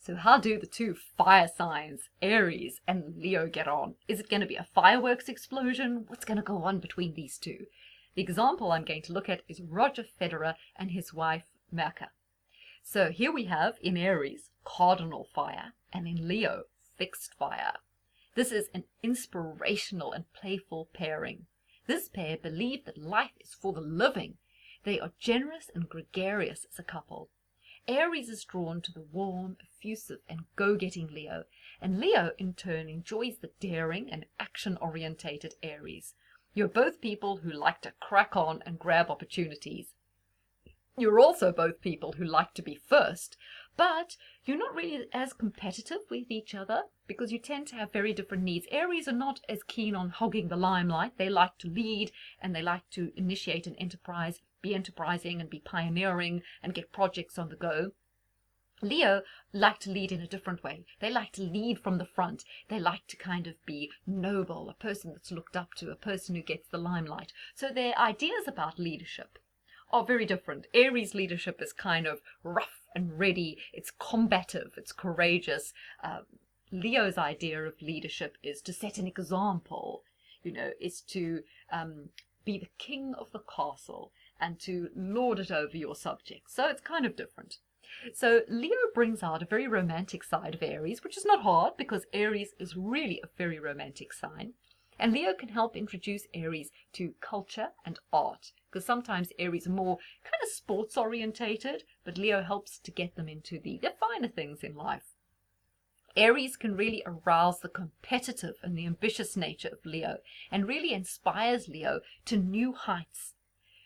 So how do the two fire signs, Aries and Leo, get on? Is it going to be a fireworks explosion? What's going to go on between these two? The example I'm going to look at is Roger Federer and his wife, Merke. So here we have in Aries, cardinal fire, and in Leo, fixed fire. This is an inspirational and playful pairing. This pair believe that life is for the living. They are generous and gregarious as a couple. Aries is drawn to the warm, effusive, and go-getting Leo, and Leo, in turn, enjoys the daring and action-orientated Aries. You're both people who like to crack on and grab opportunities. You're also both people who like to be first, but you're not really as competitive with each other because you tend to have very different needs. Aries are not as keen on hogging the limelight. They like to lead and they like to initiate an enterprise, be enterprising and be pioneering and get projects on the go. Leo like to lead in a different way. They like to lead from the front. They like to kind of be noble, a person that's looked up to, a person who gets the limelight. So their ideas about leadership are very different. Aries leadership is kind of rough and ready. It's combative. It's courageous. Leo's idea of leadership is to set an example, is to be the king of the castle and to lord it over your subjects. So it's kind of different. So Leo brings out a very romantic side of Aries, which is not hard because Aries is really a very romantic sign. And Leo can help introduce Aries to culture and art, because sometimes Aries are more kind of sports orientated, but Leo helps to get them into the finer things in life. Aries can really arouse the competitive and the ambitious nature of Leo and really inspires Leo to new heights.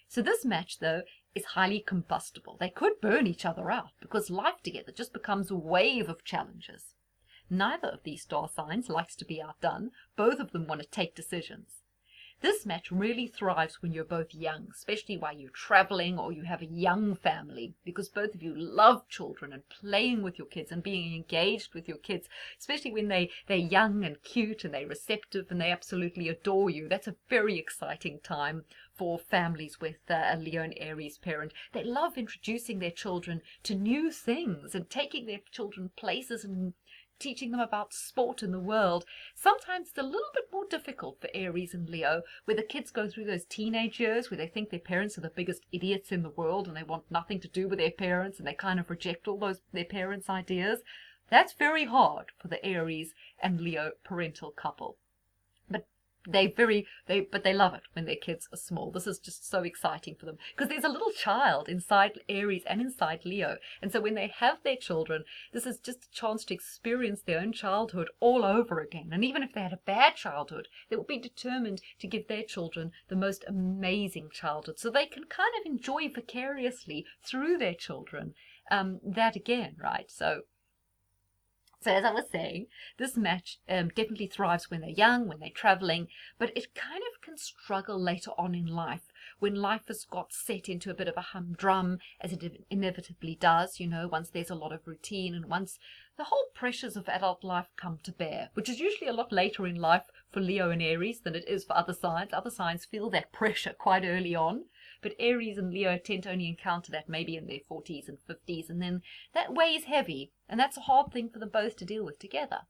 So this match, though, is highly combustible. They could burn each other out because life together just becomes a wave of challenges. Neither of these star signs likes to be outdone. Both of them want to take decisions. This match really thrives when you're both young, especially while you're traveling or you have a young family, because both of you love children and playing with your kids and being engaged with your kids, especially when they're young and cute and they're receptive and they absolutely adore you. That's a very exciting time for families with a Leo and Aries parent. They love introducing their children to new things and taking their children places and teaching them about sport in the world. Sometimes it's a little bit more difficult for Aries and Leo, where the kids go through those teenage years where they think their parents are the biggest idiots in the world and they want nothing to do with their parents and they kind of reject all those their parents' ideas. That's very hard for the Aries and Leo parental couple. But they love it when their kids are small. This is just so exciting for them because there's a little child inside Aries and inside Leo, and so when they have their children, this is just a chance to experience their own childhood all over again. And even if they had a bad childhood, they will be determined to give their children the most amazing childhood, so they can kind of enjoy vicariously through their children that again, right? So as I was saying, this match definitely thrives when they're young, when they're traveling, but it kind of can struggle later on in life, when life has got set into a bit of a humdrum, as it inevitably does, once there's a lot of routine and once the whole pressures of adult life come to bear, which is usually a lot later in life for Leo and Aries than it is for other signs. Other signs feel that pressure quite early on, but Aries and Leo tend to only encounter that maybe in their 40s and 50s, and then that weighs heavy, and that's a hard thing for them both to deal with together.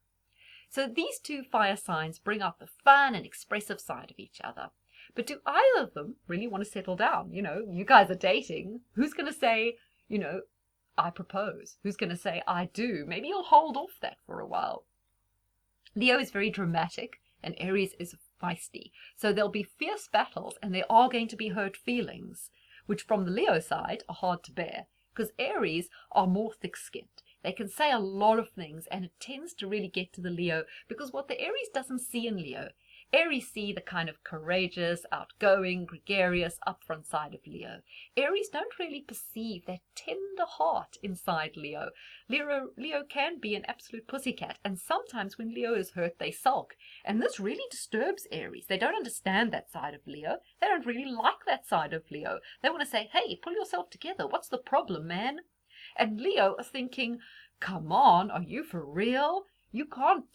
So these two fire signs bring out the fun and expressive side of each other. But do either of them really want to settle down? You guys are dating. Who's going to say, I propose? Who's going to say, I do? Maybe you'll hold off that for a while. Leo is very dramatic, and Aries is feisty. So there'll be fierce battles, and there are going to be hurt feelings, which from the Leo side are hard to bear, because Aries are more thick-skinned. They can say a lot of things, and it tends to really get to the Leo, because what the Aries doesn't see in Leo, Aries see the kind of courageous, outgoing, gregarious, upfront side of Leo. Aries don't really perceive that tender heart inside Leo. Leo can be an absolute pussycat, and sometimes when Leo is hurt, they sulk. And this really disturbs Aries. They don't understand that side of Leo. They don't really like that side of Leo. They want to say, hey, pull yourself together. What's the problem, man? And Leo is thinking, come on, are you for real? You can't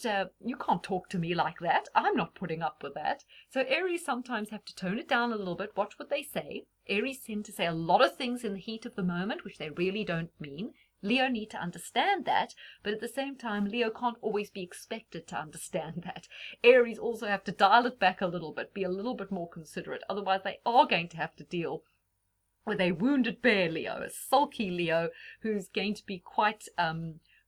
talk to me like that. I'm not putting up with that. So Aries sometimes have to tone it down a little bit, watch what they say. Aries tend to say a lot of things in the heat of the moment, which they really don't mean. Leo need to understand that, but at the same time, Leo can't always be expected to understand that. Aries also have to dial it back a little bit, be a little bit more considerate. Otherwise, they are going to have to deal with a wounded bear Leo, a sulky Leo who's going to be quite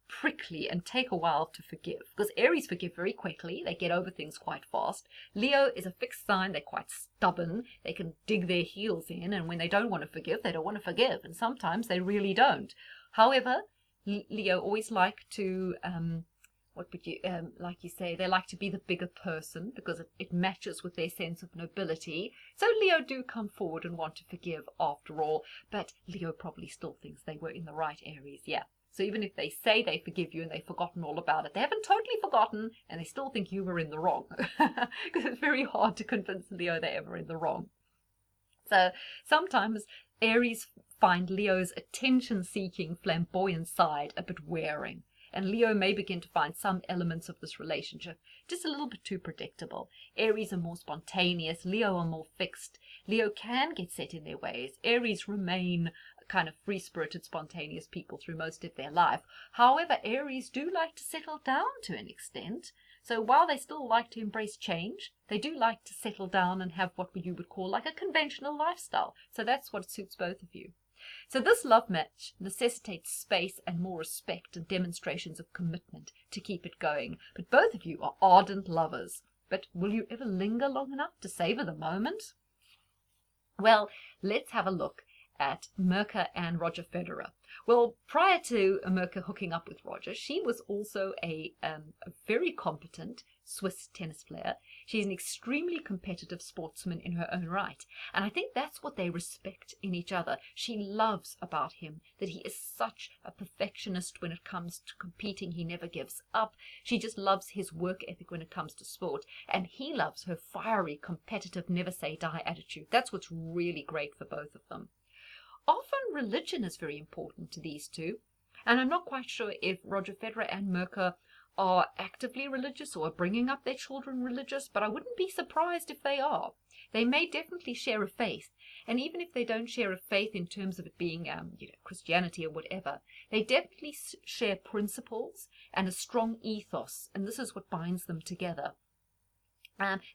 prickly and take a while to forgive, because Aries forgive very quickly. They get over things quite fast. Leo is a fixed sign. They're quite stubborn. They can dig their heels in, and when they don't want to forgive, they don't want to forgive, and sometimes they really don't. However, Leo always like to what would you like you say, they like to be the bigger person because it matches with their sense of nobility. So Leo do come forward and want to forgive after all, but Leo probably still thinks they were in the right, Aries. Yeah. So even if they say they forgive you and they've forgotten all about it, they haven't totally forgotten, and they still think you were in the wrong. Because it's very hard to convince Leo they're ever in the wrong. So sometimes Aries find Leo's attention-seeking, flamboyant side a bit wearing. And Leo may begin to find some elements of this relationship just a little bit too predictable. Aries are more spontaneous. Leo are more fixed. Leo can get set in their ways. Aries remain kind of free-spirited, spontaneous people through most of their life. However, Aries do like to settle down to an extent. So while they still like to embrace change, they do like to settle down and have what you would call like a conventional lifestyle. So that's what suits both of you. So this love match necessitates space and more respect and demonstrations of commitment to keep it going. But both of you are ardent lovers. But will you ever linger long enough to savor the moment? Well, let's have a look at Merke and Roger Federer. Well, prior to Merke hooking up with Roger, she was also a very competent Swiss tennis player. She's an extremely competitive sportsman in her own right. And I think that's what they respect in each other. She loves about him that he is such a perfectionist when it comes to competing. He never gives up. She just loves his work ethic when it comes to sport. And he loves her fiery, competitive, never say die attitude. That's what's really great for both of them. Often religion is very important to these two, and I'm not quite sure if Roger Federer and Merke are actively religious or are bringing up their children religious, but I wouldn't be surprised if they are. They may definitely share a faith, and even if they don't share a faith in terms of it being Christianity or whatever, they definitely share principles and a strong ethos, and this is what binds them together.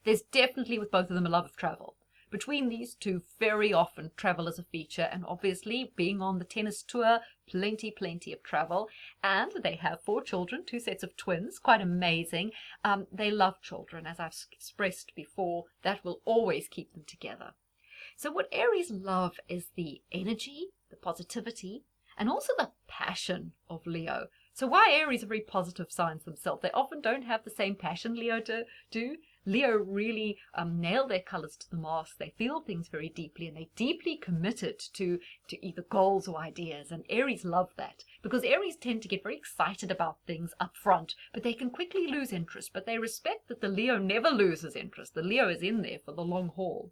There's definitely with both of them a love of travel. Between these two, very often travel is a feature, and obviously being on the tennis tour, plenty of travel. And they have 4 children, 2 sets of twins, quite amazing. They love children, as I've expressed before. That will always keep them together. So what Aries love is the energy, the positivity, and also the passion of Leo. So why Aries are very positive signs themselves? They often don't have the same passion Leo do. Leo really nail their colors to the mast. They feel things very deeply, and they're deeply committed to either goals or ideas. And Aries love that, because Aries tend to get very excited about things up front, but they can quickly lose interest. But they respect that the Leo never loses interest. The Leo is in there for the long haul.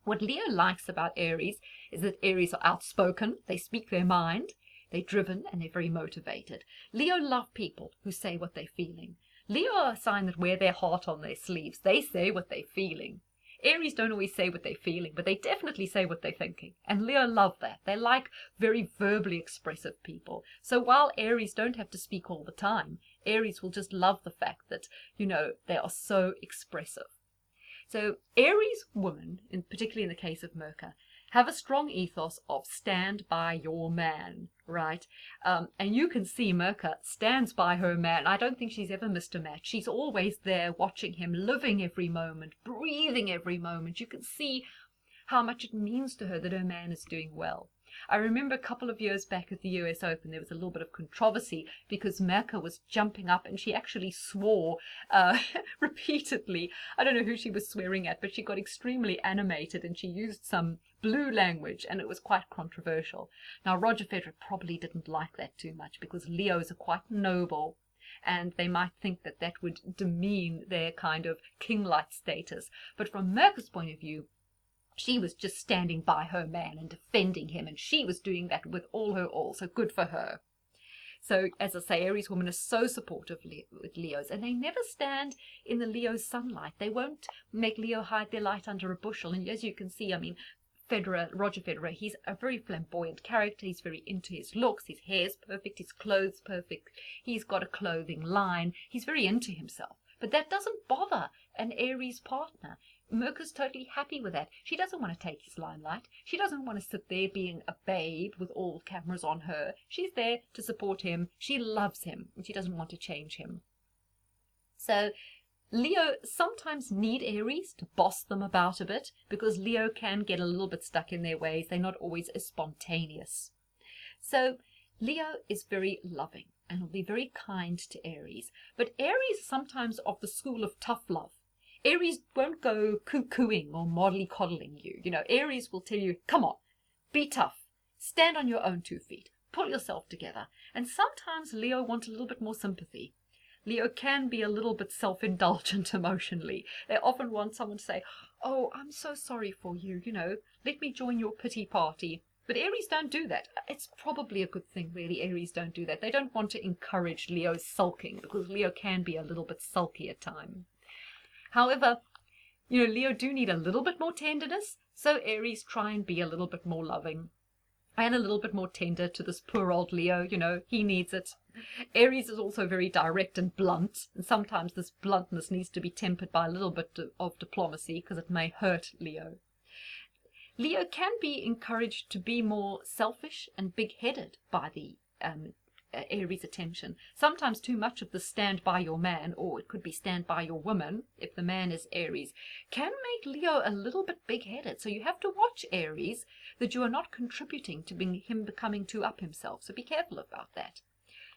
What Leo likes about Aries is that Aries are outspoken. They speak their mind. They're driven, and they're very motivated. Leo love people who say what they're feeling. Leo are a sign that wear their heart on their sleeves. They say what they're feeling. Aries don't always say what they're feeling, but they definitely say what they're thinking. And Leo love that. They like very verbally expressive people. So while Aries don't have to speak all the time, Aries will just love the fact that, they are so expressive. So Aries women, particularly in the case of Merke, have a strong ethos of stand by your man, right? And you can see Merke stands by her man. I don't think she's ever missed a match. She's always there watching him, living every moment, breathing every moment. You can see how much it means to her that her man is doing well. I remember a couple of years back at the US Open, there was a little bit of controversy because Merke was jumping up and she actually swore repeatedly. I don't know who she was swearing at, but she got extremely animated and she used some blue language, and it was quite controversial. Now, Roger Federer probably didn't like that too much because Leos are quite noble, and they might think that that would demean their kind of king-like status. But from Merke's point of view, she was just standing by her man and defending him, and she was doing that with all her all, so good for her. So, as I say, Aries women are so supportive with Leos, and they never stand in the Leo sunlight. They won't make Leo hide their light under a bushel, and as you can see, Roger Federer, he's a very flamboyant character. He's very into his looks. His hair's perfect. His clothes perfect. He's got a clothing line. He's very into himself. But that doesn't bother an Aries partner. Merke's totally happy with that. She doesn't want to take his limelight. She doesn't want to sit there being a babe with all cameras on her. She's there to support him. She loves him, and she doesn't want to change him. So Leo sometimes need Aries to boss them about a bit, because Leo can get a little bit stuck in their ways. They're not always as spontaneous. So Leo is very loving and will be very kind to Aries. But Aries is sometimes of the school of tough love. Aries won't go coo-cooing or molly-coddling you. You know, Aries will tell you, come on, be tough, stand on your own 2 feet, pull yourself together. And sometimes Leo wants a little bit more sympathy. Leo can be a little bit self-indulgent emotionally. They often want someone to say, oh, I'm so sorry for you, you know, let me join your pity party. But Aries don't do that. It's probably a good thing, really. Aries don't do that. They don't want to encourage Leo's sulking, because Leo can be a little bit sulky at times. However, you know, Leo do need a little bit more tenderness, so Aries try and be a little bit more loving and a little bit more tender to this poor old Leo. You know, he needs it. Aries is also very direct and blunt, and sometimes this bluntness needs to be tempered by a little bit of diplomacy, because it may hurt Leo. Leo can be encouraged to be more selfish and big-headed by the Aries attention. Sometimes too much of the stand by your man, or it could be stand by your woman if the man is Aries, can make Leo a little bit big-headed. So you have to watch, Aries, that you are not contributing to him becoming too up himself. So be careful about that.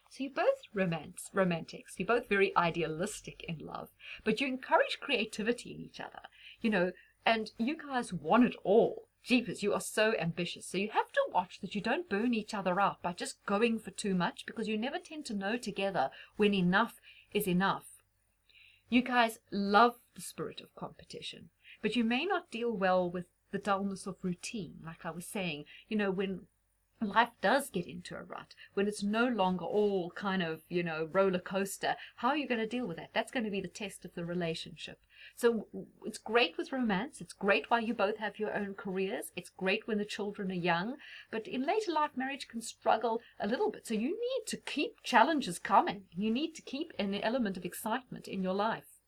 So you're both romantics. You're both very idealistic in love, but you encourage creativity in each other, you know, and you guys want it all. Jeepers, you are so ambitious. So you have to watch that you don't burn each other out by just going for too much, because you never tend to know together when enough is enough. You guys love the spirit of competition, but you may not deal well with the dullness of routine. Like I was saying, you know, when life does get into a rut, when it's no longer all kind of, you know, roller coaster, how are you going to deal with that? That's going to be the test of the relationship. So it's great with romance. It's great while you both have your own careers. It's great when the children are young. But in later life, marriage can struggle a little bit. So you need to keep challenges coming. You need to keep an element of excitement in your life.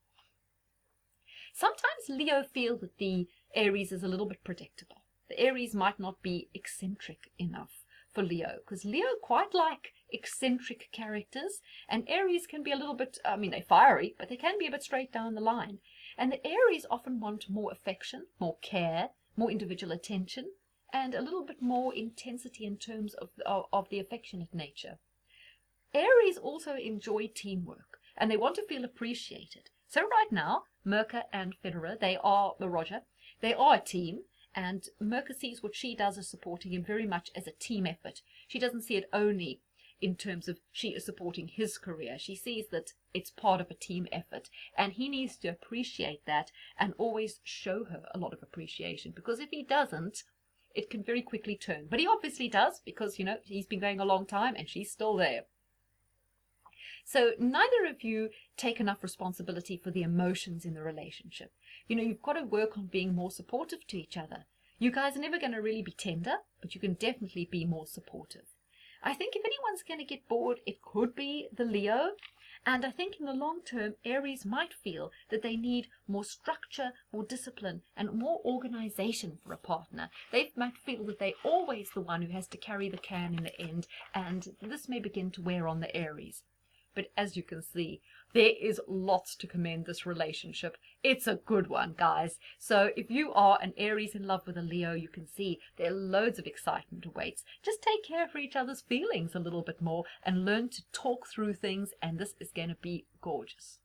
Sometimes Leo feels that the Aries is a little bit predictable. The Aries might not be eccentric enough for Leo, because Leo quite like eccentric characters, and Aries can be a little bit, I mean, they're fiery, but they can be a bit straight down the line. And the Aries often want more affection, more care, more individual attention, and a little bit more intensity in terms of the affectionate nature. Aries also enjoy teamwork, and they want to feel appreciated. So right now, Merke and Federer, they are a team. And Merke sees what she does as supporting him very much as a team effort. She doesn't see it only in terms of she is supporting his career. She sees that it's part of a team effort. And he needs to appreciate that and always show her a lot of appreciation. Because if he doesn't, it can very quickly turn. But he obviously does, because, you know, he's been going a long time and she's still there. So neither of you take enough responsibility for the emotions in the relationship. You know, you've got to work on being more supportive to each other. You guys are never going to really be tender, but you can definitely be more supportive. I think if anyone's going to get bored, it could be the Leo. And I think in the long term, Aries might feel that they need more structure, more discipline, and more organization for a partner. They might feel that they're always the one who has to carry the can in the end, and this may begin to wear on the Aries. But as you can see, there is lots to commend this relationship. It's a good one, guys. So if you are an Aries in love with a Leo, you can see there are loads of excitement awaits. Just take care for each other's feelings a little bit more and learn to talk through things, and this is going to be gorgeous.